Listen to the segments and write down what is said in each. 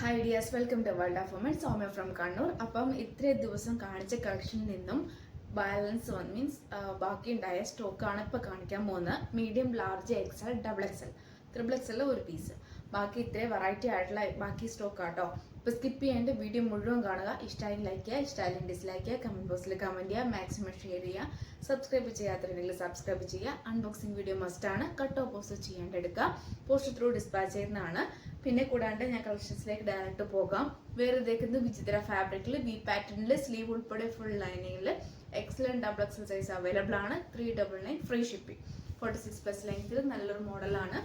Hi dears, welcome to world of woman. Soumya from Kannur. അപ്പം ഇത്രയും ദിവസം കാണിച്ച കളക്ഷനിൽ നിന്നും ബാലൻസ് മീൻസ് ബാക്കിയുണ്ടായ സ്റ്റോക്കാണ് ഇപ്പോൾ കാണിക്കാൻ പോകുന്നത്. Medium, large, XL, double XL, triple XL ഒരു പീസ്. ബാക്കി ഇത്രയും വെറൈറ്റി ആയിട്ടുള്ള ബാക്കി സ്റ്റോക്ക് ആട്ടോ. ഇപ്പോൾ സ്കിപ്പ് ചെയ്യാണ്ട് വീഡിയോ മുഴുവൻ കാണുക. ഇഷ്ടമായാലും ലൈക്ക് ചെയ്യുക, ഇഷ്ടമായാലും ഡിസ്ലൈക്ക് ചെയ്യുക, കമൻറ്റ് ബോക്സിൽ കമൻറ്റ് ചെയ്യുക, മാക്സിമം ഷെയർ ചെയ്യുക. സബ്സ്ക്രൈബ് ചെയ്യാത്തവരുണ്ടെങ്കിൽ സബ്സ്ക്രൈബ് ചെയ്യുക. അൺബോക്സിംഗ് വീഡിയോ മസ്റ്റാണ്. കട്ട് ഓപ്പോസ് ചെയ്യാണ്ടെടുക്കുക. പോസ്റ്റ് ത്രൂ ഡിസ്പാച്ച് ചെയ്യുന്നതാണ്. പിന്നെ കൂടാണ്ട് ഞാൻ കളക്ഷൻസിലേക്ക് ഡയറക്റ്റ് പോകാം. വേറെ ഇതേക്കുന്നത് വിചിത്ര ഫാബ്രിക്കിൽ വി പാറ്റേണിൽ സ്ലീവ് ഉൾപ്പെടെ ഫുൾ ലൈനിങ്ങിൽ excellent double XL size available ആണ്. 399 ഫ്രീ ഷിപ്പിംഗ്. 46+ ലെങ്ത്തിൽ നല്ലൊരു മോഡലാണ്.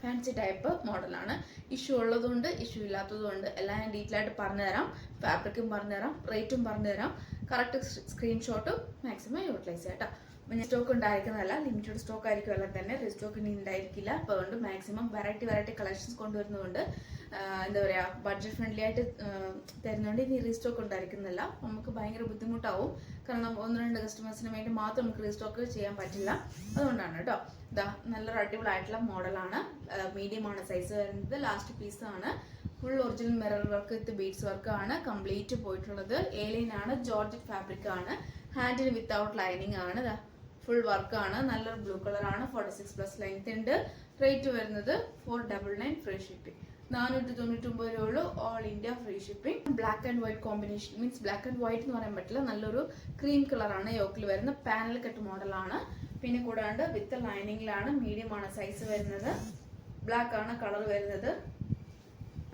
ഫാൻസി ടൈപ്പ് മോഡലാണ്. ഇഷ്യൂ ഉള്ളതുകൊണ്ട് ഇഷ്യൂ ഇല്ലാത്തതുകൊണ്ട് എല്ലാം ഞാൻ ഡീറ്റെയിൽ ആയിട്ട് പറഞ്ഞുതരാം. ഫാബ്രിക്കും പറഞ്ഞുതരാം, റേറ്റും പറഞ്ഞുതരാം. കറക്റ്റ് സ്ക്രീൻഷോട്ടും മാക്സിമം യൂട്ടിലൈസ് ചെയ്യാം കേട്ടോ. അപ്പം ഞാൻ സ്റ്റോക്ക് ഉണ്ടായിരിക്കുന്നതല്ല, ലിമിറ്റഡ് സ്റ്റോക്ക് ആയിരിക്കും എല്ലാം തന്നെ. റീസ്റ്റോക്ക് ഇനി ഉണ്ടായിരിക്കില്ല. അപ്പോൾ അതുകൊണ്ട് മാക്സിമം വെറൈറ്റി കളക്ഷൻസ് കൊണ്ടുവരുന്നതുകൊണ്ട് എന്താ പറയുക, ബഡ്ജറ്റ് ഫ്രണ്ട്ലി ആയിട്ട് തരുന്നതുകൊണ്ട് ഇനി റീസ്റ്റോക്ക് ഉണ്ടായിരിക്കുന്നില്ല. നമുക്ക് ഭയങ്കര ബുദ്ധിമുട്ടാവും. കാരണം 1-2 കസ്റ്റമേഴ്സിന് വേണ്ടി മാത്രം നമുക്ക് റീസ്റ്റോക്ക് ചെയ്യാൻ പറ്റില്ല. അതുകൊണ്ടാണ് കേട്ടോ. ഇതാ നല്ലൊരു അടിപൊളിയായിട്ടുള്ള മോഡലാണ്. മീഡിയം ആണ് സൈസ് വരുന്നത്. ലാസ്റ്റ് പീസ് ആണ്. Full original mirror work with beads work ആണ് കംപ്ലീറ്റ് പോയിട്ടുള്ളത്. ഏലിയൻ ആണ്, ജോർജറ്റ് ഫാബ്രിക് ആണ്. ഹാൻഡിന് വിത്തൗട്ട് ലൈനിങ് ആണ്. ഫുൾ വർക്ക് ആണ്. നല്ലൊരു ബ്ലൂ കളർ ആണ്. 46+ ലെങ്ത് ഉണ്ട്. റേറ്റ് വരുന്നത് 499 ഫ്രീ ഷിപ്പിംഗ്. 499 രൂപയുള്ളൂ. All India free shipping. Black and white combination means black and white എന്ന് പറയാൻ പറ്റില്ല, നല്ലൊരു ക്രീം കളറാണ്. യോക്കിൽ വരുന്ന പാനൽ കട്ട് മോഡലാണ്. പിന്നെ കൂടാണ്ട് വിത്ത് ലൈനിങ്ങിലാണ്. മീഡിയം ആണ് സൈസ് വരുന്നത്. ബ്ലാക്ക് ആണ് കളർ വരുന്നത്.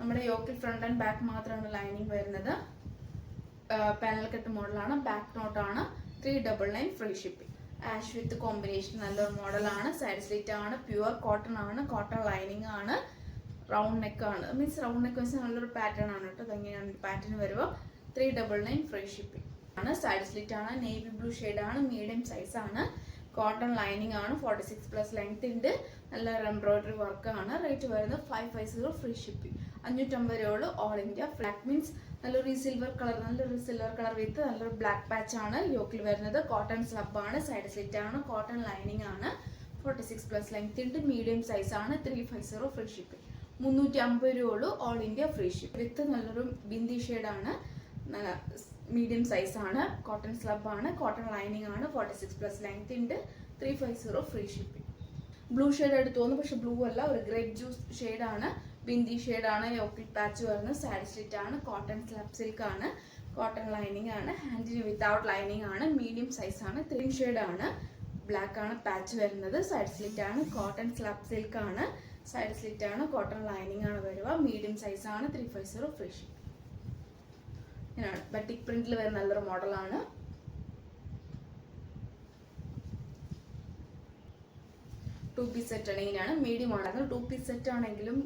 നമ്മുടെ യോക്കിൽ ഫ്രണ്ട് ആൻഡ് ബാക്ക് മാത്രമാണ് ലൈനിങ് വരുന്നത്. പാനൽ കട്ട് മോഡലാണ്. ബാക്ക് നോട്ടാണ്. 399 free shipping. ആഷ് വിത്ത് കോമ്പിനേഷൻ നല്ലൊരു മോഡലാണ്. സൈഡ് സ്ലിറ്റ് ആണ്. പ്യുവർ കോട്ടൺ ആണ്. കോട്ടൺ ലൈനിങ് ആണ്. റൗണ്ട് നെക്ക് ആണ്. മീൻസ് റൗണ്ട് നെക്ക് വെച്ചാൽ നല്ലൊരു പാറ്റേൺ ആണ് കേട്ടോ. അതെങ്ങനെയാണ് പാറ്റേൺ വരുമ്പോൾ 399 ഫ്രീ ഷിപ്പിംഗ് ആണ്. സൈഡ് സ്ലിറ്റ് ആണ്. നേവി ബ്ലൂ ഷെയ്ഡ് ആണ്. മീഡിയം സൈസ് ആണ്. കോട്ടൺ ലൈനിങ് ആണ്. 46+ ലെങ്ത് ഉണ്ട്. നല്ല എംബ്രോയിഡറി വർക്ക് ആണ്. റേറ്റ് വരുന്നത് 550 ഫ്രീ ഷിപ്പിംഗ്. 550 രൂപയുള്ളൂ. ഓൾ ഇന്ത്യ ഫ്ലാറ്റ് മീൻസ് നല്ലൊരു സിൽവർ കളർ വിത്ത് നല്ലൊരു ബ്ലാക്ക് പാച്ച് ആണ്. യോക്കിൽ വരുന്നത് കോട്ടൺ സ്ലബ് ആണ്. സൈഡ് സ്ലിറ്റ് ആണ്. കോട്ടൺ ലൈനിങ് ആണ്. 46+ ലെങ്ത് ഉണ്ട്. മീഡിയം സൈസ് ആണ്. 350 ഫ്രീ ഷിപ്പിംഗ്. 350 രൂപയുള്ളൂ. All India free ship. With നല്ലൊരു ബിന്ദി ഷെയ്ഡ് ആണ്. മീഡിയം സൈസ് ആണ്. കോട്ടൺ സ്ലബ് ആണ്. കോട്ടൺ ലൈനിങ് ആണ്. 46+ ലെങ്ത് ഉണ്ട്. 350 ഫ്രീ ഷിപ്പിംഗ്. ബ്ലൂ ഷെയ്ഡ് ആയിട്ട് തോന്നുന്നു, പക്ഷെ ബ്ലൂ അല്ല, ഒരു ഗ്രേപ്പ് ജ്യൂസ് ഷെയ്ഡ് ആണ്. ബിന്ദി ഷെയ്ഡ് ആണ്. യോക്കിൽ പാച്ച് വരുന്നത്. സൈഡ് സ്ലിറ്റ് ആണ്. കോട്ടൺ സ്ലബ് സിൽക്ക് ആണ്. കോട്ടൺ ലൈനിങ് ആണ്. ഹാൻഡിന് വിത്തൗട്ട് ലൈനിങ് ആണ്. മീഡിയം സൈസ് ആണ്. 3 ഷെയ്ഡ് ആണ്. ബ്ലാക്ക് ആണ് പാച്ച് വരുന്നത്. സൈഡ് സ്ലിറ്റ് ആണ്. കോട്ടൺ സ്ലബ് സിൽക്ക് ആണ്. സൈഡ് സ്ലിറ്റ് ആണ്. കോട്ടൺ ലൈനിങ് ആണ് വരിക. മീഡിയം സൈസ് ആണ്. 350 ഫ്രീ ഷിപ്പിംഗ്. ഇങ്ങനെയാണ് ബട്ടിക് പ്രിന്റിൽ വരുന്ന നല്ലൊരു മോഡലാണ്. ടു പീസ് സെറ്റ് ആണ്. ഇങ്ങനെയാണ്. മീഡിയം ആണെങ്കിലും 2 പീസ് സെറ്റ് ആണെങ്കിലും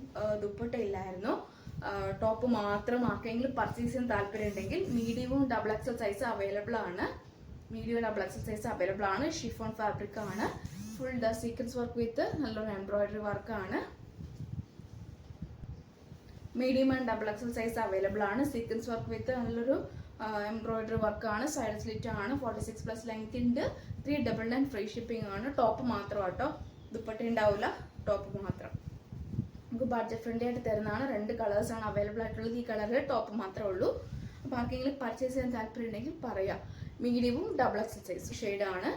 ദുപ്പട്ട ഇല്ലായിരുന്നു. ടോപ്പ് മാത്രം ആർക്കെങ്കിലും പർച്ചേസ് ചെയ്യാൻ താല്പര്യം ഉണ്ടെങ്കിൽ മീഡിയവും ഡബിൾ എക്സൽ സൈസ് അവൈലബിൾ ആണ്. ഷിഫോൺ ഫാബ്രിക് ആണ്. ഫുൾ സീക്വൻസ് വർക്ക് വിത്ത് നല്ലൊരു എംബ്രോയിഡറി വർക്ക് ആണ്. Medium and double XL size available ആണ്. സീക്വൻസ് വർക്ക് വിത്ത് നല്ലൊരു എംബ്രോയിഡറി വർക്ക് ആണ്. സൈഡ് സ്ലിറ്റ് ആണ്. 46+ ലെങ്ത് ഉണ്ട്. 399 ഫ്രീ ഷിപ്പിംഗ് ആണ്. ടോപ്പ് മാത്രം കേട്ടോ, ദുപ്പട്ട ഉണ്ടാവില്ല, ടോപ്പ് മാത്രം. നമുക്ക് ബഡ്ജറ്റ് ഫ്രണ്ട്ലി ആയിട്ട് തരുന്നതാണ്. 2 കളേഴ്സ് ആണ് അവൈലബിൾ ആയിട്ടുള്ളത്. ഈ കളറിൽ ടോപ്പ് മാത്രമേ ഉള്ളൂ. അപ്പോൾ ആർക്കെങ്കിലും പർച്ചേസ് ചെയ്യാൻ താല്പര്യം ഉണ്ടെങ്കിൽ പറയാം. മീഡിയവും ഡബിൾ എക്സൽ സൈസ് ഷെയ്ഡ് ആണ്.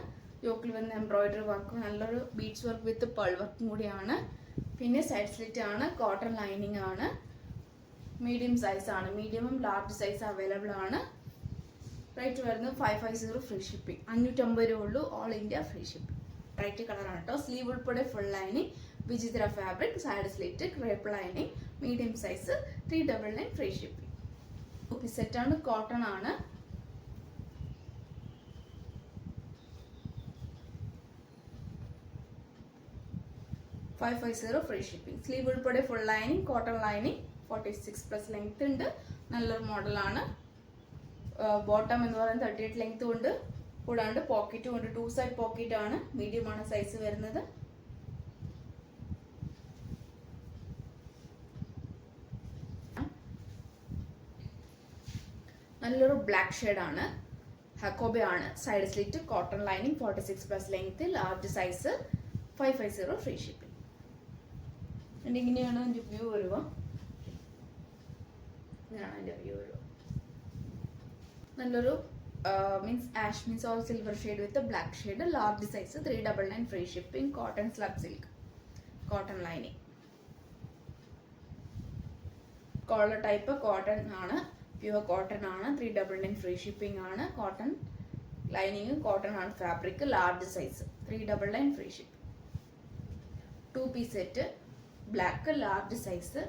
യോക്കിൽ വന്ന എംബ്രോയിഡറി വർക്ക് നല്ലൊരു ബീഡ്സ് വർക്ക് വിത്ത് പേൾ വർക്കും കൂടിയാണ്. പിന്നെ സൈഡ് സ്ലിറ്റ് ആണ്. കോട്ടൺ ലൈനിങ് ആണ്. മീഡിയം സൈസ് ആണ്. മീഡിയവും ലാർജ് സൈസ് അവൈലബിൾ ആണ്. റേറ്റ് വരുന്നത് 550 ഫ്രീ ഷിപ്പിംഗ്. 550 രൂപ ഉള്ളൂ. All India free shipping. Right കളറാണ് കേട്ടോ. സ്ലീവ് ഉൾപ്പെടെ ഫുൾ ലൈനിങ്. വിചിത്ര fabric. Side slit crepe lining. Medium size. 399 free shipping. Set ആണ്. കോട്ടൺ ആണ്. $550 ഫ്രീ ഷിപ്പിംഗ്. സ്ലീവ് ഉൾപ്പെടെ full lining. Cotton lining. 46+ length ഉണ്ട്. നല്ലൊരു മോഡലാണ്. ബോട്ടം എന്ന് പറയുന്നത് 38 ലെങ്ത് ഉണ്ട്. കൂടാണ്ട് പോക്കറ്റും ഉണ്ട്. 2 സൈഡ് പോക്കറ്റ് ആണ്. മീഡിയം ആണ് സൈസ് വരുന്നത്. നല്ലൊരു ബ്ലാക്ക് ഷെയ്ഡ് ആണ്. ഹക്കോബെ ആണ്. Side slit. Cotton lining. 46+ length. Large size. 550 free shipping. ഇങ്ങനെയാണ് എൻ്റെ വ്യൂ വരിക. ഇങ്ങനെയാണ് അതിൻ്റെ വ്യൂ വരും. നല്ലൊരു ash means all silver shade with black shade, large size, 399 free shipping, cotton slub silk, cotton lining. Collar type cotton ആണ്, pure cotton ആണ്, 399 free shipping ആണ്. കോട്ടൺ ലൈനിങ് കോട്ടൺ ആണ് fabric, large size, 399 free shipping. 2 piece set black large size,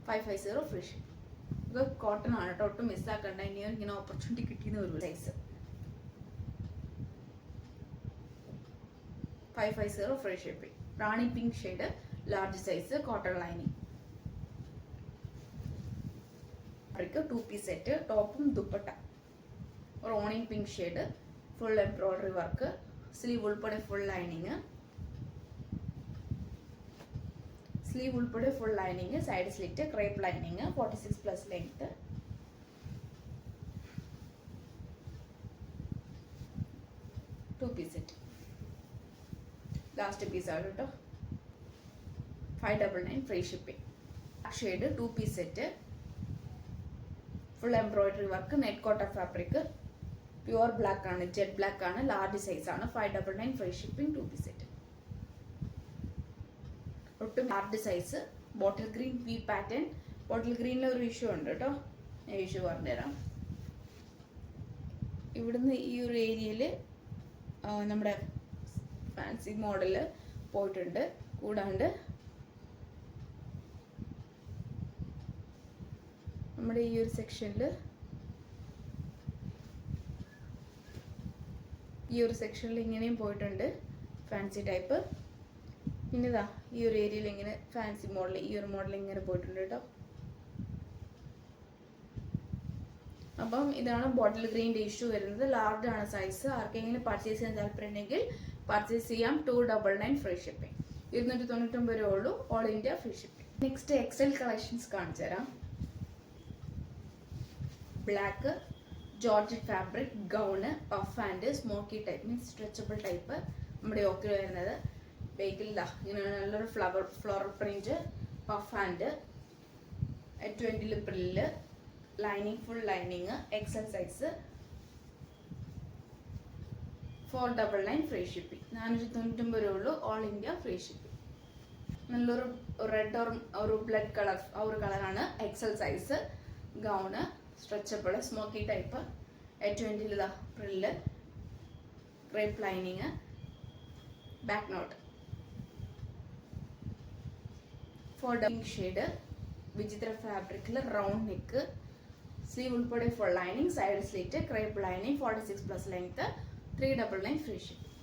550 free shipping. ഇത് cotton ആണ് കേട്ടോ, ഒട്ടും മിസ്സാക്കണ്ട. ഇനിയും ഇങ്ങനെ ഓപ്പർച്യൂണിറ്റി കിട്ടിയെന്ന് ഒരു size 550 free shipping. Rani pink shade large size, cotton lining. 2 piece set ടോപ്പും ദുപ്പട്ട, റോണിൻ pink shade, full embroidery work, sleeve ഉൾപ്പെടെ ഫുൾ ലൈനിങ്, സ്ലീവ് ഉൾപ്പെടെ full lining, side slit, crepe lining, 46+ length. Two piece set last piece ആണ് കേട്ടോ, 599 free shipping. Shade 2 piece set full embroidery work, net cotton fabric, pure black ആണ്, jet black ആണ്, large size ആണ്, 599 free shipping. 2 piece set ഒട്ടും large size, bottle green V pattern. Bottle ഗ്രീനിൽ ഒരു issue ഉണ്ട് കേട്ടോ, ഞാൻ ഇഷ്യൂ പറഞ്ഞുതരാം. ഇവിടുന്ന് ഈ ഒരു ഏരിയയിൽ നമ്മുടെ ഫാൻസി മോഡല് പോയിട്ടുണ്ട്. കൂടാണ്ട് നമ്മുടെ ഈ ഒരു സെക്ഷനിൽ ഇങ്ങനെയും പോയിട്ടുണ്ട് ഫാൻസി ടൈപ്പ്. പിന്നെ ഇതാ ഈ ഒരു ഏരിയയിൽ ഇങ്ങനെ ഫാൻസി മോഡൽ, ഈ ഒരു മോഡൽ ഇങ്ങനെ പോയിട്ടുണ്ട് കേട്ടോ. അപ്പം ഇതാണ് ബോട്ടിൽ ഗ്രീൻ്റെ ഇഷ്യൂ വരുന്നത്. ലാർജ് ആണ് സൈസ്. ആർക്കെങ്കിലും പർച്ചേസ് ചെയ്യാൻ താല്പര്യമുണ്ടെങ്കിൽ പർച്ചേസ് ചെയ്യാം. 299 ഫ്രീ ഷിപ്പിംഗ്. 299 രൂപ ഉള്ളൂ, all India free shipping. Next XL collections കാണിച്ചു തരാം. Black georgette fabric gown, puff and smocky type means stretchable type, നമ്മുടെ യോക്കിൽ വരുന്നത്. ബേക്കില്ല ഇങ്ങനെ നല്ലൊരു floral print, puff and 20 frill, lining full lining, XL size, 499 free shipping. 499 രൂപ ഉള്ളൂ, ഓൾ ഇന്ത്യ ഫ്രീ ഷിപ്പിംഗ്. നല്ലൊരു റെഡ് ഒരു ബ്ലഡ് കളർ ആ ഒരു കളറാണ്, XL size gown, stretchable smocky type, 20 frill, crepe lining, back not, 4 shade Vichitra ഫാബ്രിക്കിൽ round neck, sleeve ഉൾപ്പെടെ full lining, side slit, crepe lining, 46+ length, 399 free shipping.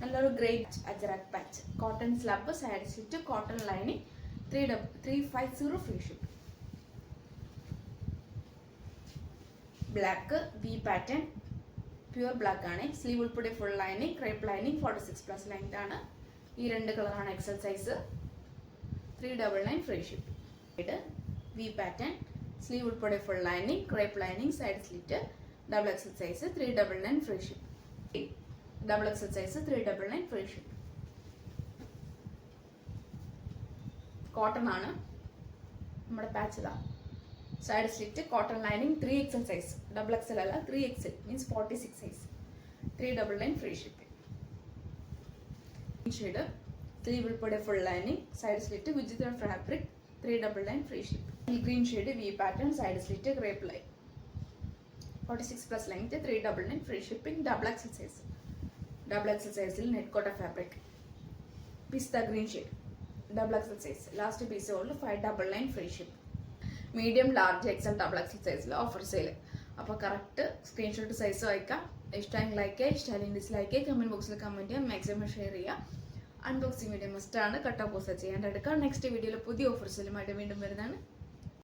നല്ലൊരു grey Ajrak patch, cotton slub, side slit, cotton lining, 350 free shipping. Black V pattern pure black ആണ്, sleeve ഉൾപ്പെടെ full lining, crepe lining, 46+ length ആണ്. ഈ 2 കളറാണ് XL size, 399 free shipping. V pattern sleeve ഉൾപ്പെടെ full lining, crepe lining, side slit, double XL size, 399 free shipping. Double XL size 399 free shipping. Cotton ആണ് നമ്മുടെ patch. ഇതാ side slit, cotton lining, 3XL size, double XL അല്ല 3XL means 46 size, 399 free shipping. Shade sleeve ഉൾപ്പെടെ full lining, side slit, Vichitra fabric, 399 free shipping. Green shade V pattern, side slit, crepe line, 46+ length, 399 free shipping. Double XL സൈസിൽ net cotton fabric, pista green shade, double XL size, last piece ഉള്ളൂ, 599 free shipping. Medium large XL double XL സൈസിൽ offer sale. അപ്പോൾ correct screenshot size അയക്കാം. ഇഷ്ടമെങ്കിൽ like ചെയ്യുക, ഇഷ്ടമല്ലെങ്കിൽ dislike ചെയ്യുക, comment ബോക്സിൽ കമൻറ്റ് ചെയ്യുക, മാക്സിമം ഷെയർ ചെയ്യുക. അൺബോക്സിംഗ് വീഡിയോ മസ്റ്റാണ്, കട്ട് ഓഫ് പോസ്റ്റ് ചെയ്യാൻ എടുക്കാം. നെക്സ്റ്റ് വീഡിയോയിൽ പുതിയ ഓഫർ സെയിലുമായിട്ട് വീണ്ടും വരുന്നതാണ്.